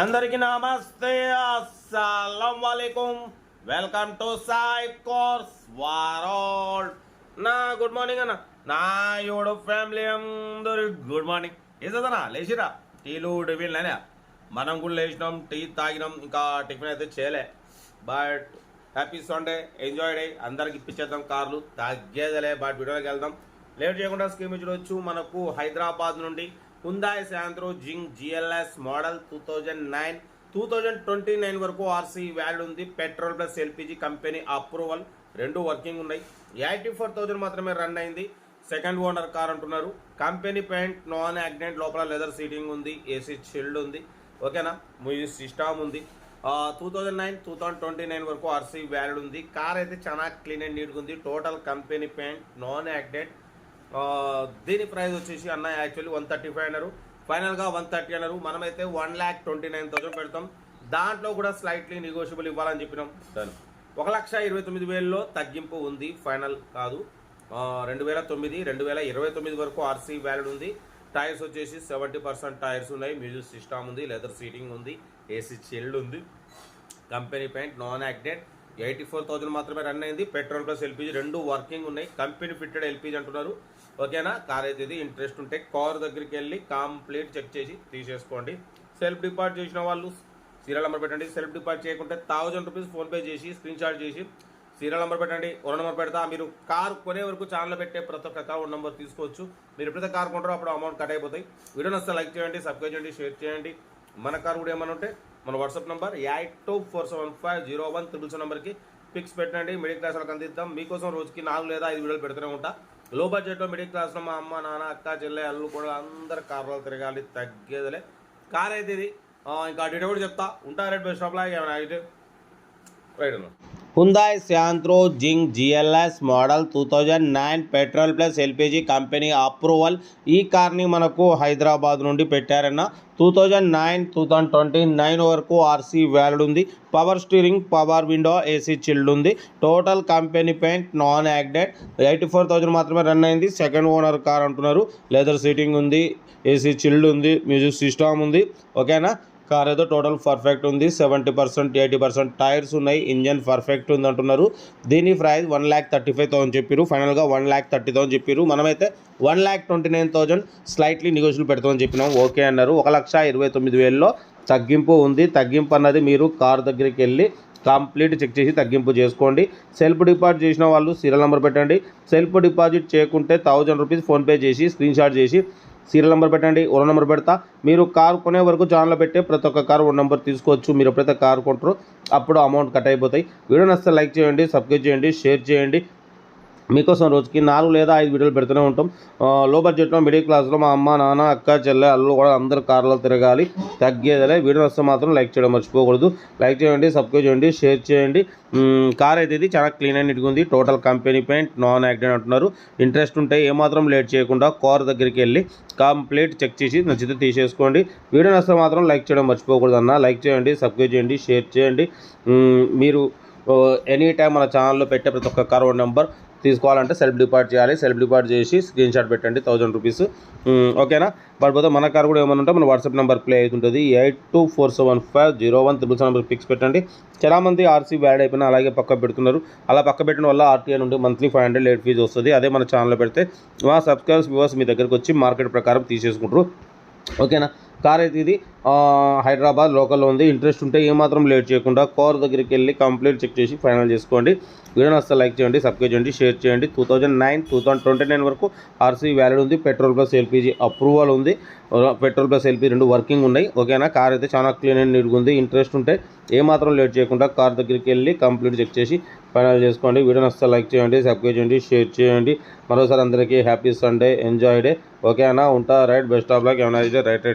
అందరికీ నమస్తే, అస్సలం వాలేకుం. Welcome to Sai cars world. నా గుడ్ మార్నింగ్ అన్న, నా యూట్యూబ్ ఫ్యామిలీ అందరు గుడ్ మార్నింగ్. ఏదన్నా లేచిరా, టీలు టిఫిన్ లేనా? మనం కూడా లేచినాం, టీ తాగినాం, ఇంకా టిఫిన్ అయితే చేయలే. But happy Sunday, enjoy day. అందరికి ఇప్పించేద్దాం కార్లు, తగ్గేదలే. బట్ వీడియోకి వెళ్దాం, లేట్ చేయకుండా స్కీమ్ చూడవచ్చు. మనకు హైదరాబాద్ నుండి Hyundai Santro Xing GLS model 2029 వరకు ఆర్సీ వాల్యూ ఉంది. Petrol plus LPG company approval రెండు వర్కింగ్ ఉన్నాయి. 84,000 మాత్రమే రన్ అయింది. సెకండ్ ఓనర్ కార్ అంటున్నారు. కంపెనీ పెయింట్, నాన్ యాక్సిడెంట్, లోపల లెదర్ సీటింగ్ ఉంది, ఏసీ చిల్డ్ ఉంది, ఓకేనా. మ్యూజిక్ సిస్టమ్ ఉంది. 2029 వరకు ఆర్సీ వాల్యూ ఉంది. కార్ అయితే చాలా క్లీన్ అండ్ నీట్గా ఉంది. Total company paint, non accident. దీని ప్రైస్ వచ్చేసి అన్న యాక్చువల్లీ 135 అన్నారు, ఫైనల్గా 130 అన్నారు. మనమైతే 1,29,000 పెడతాం. దాంట్లో కూడా స్లైట్లీ నెగోషియబుల్ ఇవ్వాలని చెప్పినాం. దాని 1,29,000లో తగ్గింపు ఉంది, ఫైనల్ కాదు. 2029 వరకు ఆర్సీ వ్యాలిడ్ ఉంది. టైర్స్ వచ్చేసి 70% టైర్స్ ఉన్నాయి. మ్యూజిక్ సిస్టమ్ ఉంది, లెదర్ సీటింగ్ ఉంది, ఏసీ చిల్డ్ ఉంది. Company paint, non accident. 84,000 మాత్రమే రన్ అయింది. పెట్రోల్ ప్లస్ ఎల్పిజి రెండు వర్కింగ్ ఉన్నాయి. కంపెనీ ఫిట్టెడ్ ఎల్పిజి అంటున్నారు, ఓకేనా. కార్ అయితే ఇది ఇంట్రెస్ట్ ఉంటే కార్ దగ్గరికి వెళ్ళి కంప్లీట్ చెక్ చేసి తీసేసుకోండి. సెల్ఫ్ డిపాజిట్ చేసిన వాళ్ళు సీరియల్ నెంబర్ పెట్టండి. సెల్ఫ్ డిపాజిట్ చేయకుంటే 1,000 రూపీస్ ఫోన్పే చేసి స్క్రీన్ షాట్ చేసి సీరియల్ నెంబర్ పెట్టండి. ఓనర్ నెంబర్ పెడతా. మీరు కార్ కొనే వరకు ఛానల్ పెట్టే ప్రతి ఒక్క అకౌంట్ నెంబర్ తీసుకోవచ్చు. మీరు ఎప్పుడైతే కార్ కొంటారో అప్పుడు అమౌంట్ కట్ అయిపోతాయి. వీడియో నచ్చితే లైక్ చేయండి, సబ్స్క్రైబ్ చేయండి, షేర్ చేయండి. మన కార్ కూడా ఏమైనా ఉంటే మన వాట్సాప్ నెంబర్ 82475017 నెంబర్కి పిక్స్ పెట్టండి. మిడిల్ క్లాస్ వాళ్ళకి అందిద్దాం. మీకోసం రోజుకి 4 లేదా 5 వీడియోలు పెడుతూనే ఉంటా. లో బడ్జెట్లో మిడిల్ క్లాస్లో మా అమ్మ, నాన్న, అక్క, చెల్లె, అల్లు కూడా అందరు కార్లో తిరగాలి, తగ్గేదలే. కార్ అయితే ఇది. ఇంకా డీటెయిల్ కూడా చెప్తా ఉంటా. రేట్ బెస్ట్ ఆఫ్ లాగా ఏమైనా అయితే రైట్ అన్న. Hyundai Santro Xing GLS model 2009 petrol plus LPG company approval. ఈ కార్ని మనకు హైదరాబాద్ నుండి పెట్టారన్న. 2029 వరకు ఆర్సీ వ్యాలిడ్ ఉంది. Power steering, power window, AC chilled ఉంది. Total company paint, non accident. 84,000 మాత్రమే రన్ అయింది. సెకండ్ ఓనర్ కార్ అంటున్నారు. లెదర్ సీటింగ్ ఉంది, ఏసీ చిల్డ్ ఉంది, మ్యూజిక్ సిస్టమ్ ఉంది, ఓకేనా. కార్ అయితే టోటల్ పర్ఫెక్ట్ ఉంది. 70% 80% టైర్స్ ఉన్నాయి. ఇంజన్ పర్ఫెక్ట్ ఉంది అంటున్నారు. దీని ప్రైస్ 1,35,000 చెప్పారు. ఫైనల్గా 1,30,000 చెప్పారు. మనమైతే 1,29,000 స్లైట్లీ నెగోషియబుల్ పెడతామని చెప్పినాం. ఓకే అన్నారు. 1,29,000లో తగ్గింపు ఉంది. తగ్గింపు అన్నది మీరు కార్ దగ్గరికి వెళ్ళి కంప్లీట్ చెక్ చేసి తగ్గింపు చేసుకోండి. సెల్ఫ్ డిపాజిట్ చేసిన వాళ్ళు సీరియల్ నెంబర్ పెట్టండి. సెల్ఫ్ డిపాజిట్ చేయకుంటే 1,000 రూపీస్ ఫోన్పే చేసి స్క్రీన్ షాట్ చేసి సీరియల్ నెంబర్ పెట్టండి. ఓనర్ నెంబర్ పెడతా. మీరు కార్ కొనే వరకు ఛానల్ పెట్టే ప్రతి ఒక్క కార్ ఓన్ నెంబర్ తీసుకోవచ్చు. మీరు ఎప్పుడైతే కార్ కొంటారో అప్పుడు అమౌంట్ కట్ అయిపోతాయి. వీడియో నచ్చితే లైక్ చేయండి, సబ్స్క్రైబ్ చేయండి, షేర్ చేయండి. మీకోసం రోజుకి 4 లేదా 5 వీడియోలు పెడుతూనే ఉంటాం. లో బడ్జెట్లో మిడిల్ క్లాస్లో మా అమ్మ, నాన్న, అక్క, చెల్లె, అల్లు కూడా అందరు కార్లో తిరగాలి, తగ్గేదలే. వీడియో వస్తే మాత్రం లైక్ చేయడం మర్చిపోకూడదు. లైక్ చేయండి, సబ్స్క్రైబ్ చేయండి, షేర్ చేయండి. కార్ అయితే ఇది చాలా క్లీన్ అండ్ నీట్గా ఉంది. Total company paint, non accident అంటున్నారు. ఇంట్రెస్ట్ ఉంటే ఏమాత్రం లేట్ చేయకుండా కార్ దగ్గరికి వెళ్ళి కంప్లీట్ చెక్ చేసి నచ్చితే తీసేసుకోండి. వీడియో నచ్చితే మాత్రం లైక్ చేయడం మర్చిపోకూడదు అన్న. లైక్ చేయండి, సబ్స్క్రైబ్ చేయండి, షేర్ చేయండి. మీరు ఎనీ టైం మన ఛానల్లో పెట్టే ప్రతి ఒక్క కార్ నెంబర్ తీసుకోవాలంటే సెల్ఫ్ డిపాజిట్ చేయాలి. సెల్ఫ్ డిపాజిట్ చేసి స్క్రీన్ షాట్ పెట్టండి, 1,000 రూపీస్, ఓకేనా. పడిపోతే మన కార్ కూడా ఏమైనా ఉంటే మన వాట్సాప్ నెంబర్ ప్లే అవుతుంటుంది. 82475017 నెంబర్ పిక్స్ పెట్టండి. చాలామంది ఆర్సీ వ్యాడ్ అయిపోయినా అలాగే పక్క పెడుతున్నారు. అలా పక్క పెట్టడం వల్ల ఆర్టీఐ నుండి మంత్లీ 500 లేట్ ఫీజు వస్తుంది. అదే మన ఛానల్లో పెడితే మా సబ్స్క్రైబర్స్ వ్యూవర్స్ మీ దగ్గరకు వచ్చి మార్కెట్ ప్రకారం తీసేసుకుంటారు, ఓకేనా. కార్ అయితే ఇది హైదరాబాద్ లోకల్లో ఉంది. ఇంట్రెస్ట్ ఉంటే ఏమాత్రం లేట్ చేయకుండా కార్ దగ్గరికి వెళ్ళి కంప్లీట్ చెక్ చేసి ఫైనల్ చేసుకోండి. వీడియో నచ్చితే లైక్ చేయండి, సబ్స్క్రైబ్ చేయండి, షేర్ చేయండి. 2029 వరకు ఆర్సీ వ్యాలిడ్ ఉంది. పెట్రోల్ ప్లస్ ఎల్పిజి అప్రూవల్ ఉంది. పెట్రోల్ ప్లస్ ఎల్పిజి రెండు వర్కింగ్ ఉన్నాయి, ఓకేనా. కార్ అయితే చాలా క్లీన్ అండ్ నీట్గా ఉంది. ఇంట్రెస్ట్ ఉంటే ఏమాత్రం లేట్ చేయకుండా కార్ దగ్గరికి వెళ్ళి కంప్లీట్ చెక్ చేసి ఫైనల్ చేసుకోండి. వీడియో నచ్చితే లైక్ చేయండి, సబ్స్క్రైబ్ చేయండి, షేర్ చేయండి. మరోసారి అందరికీ హ్యాపీ సండే, ఎంజాయ్ డే, ఓకేనా. ఉంటా. రైట్, బెస్ట్ ఆఫ్ లక్, ఏమైనా రైట్.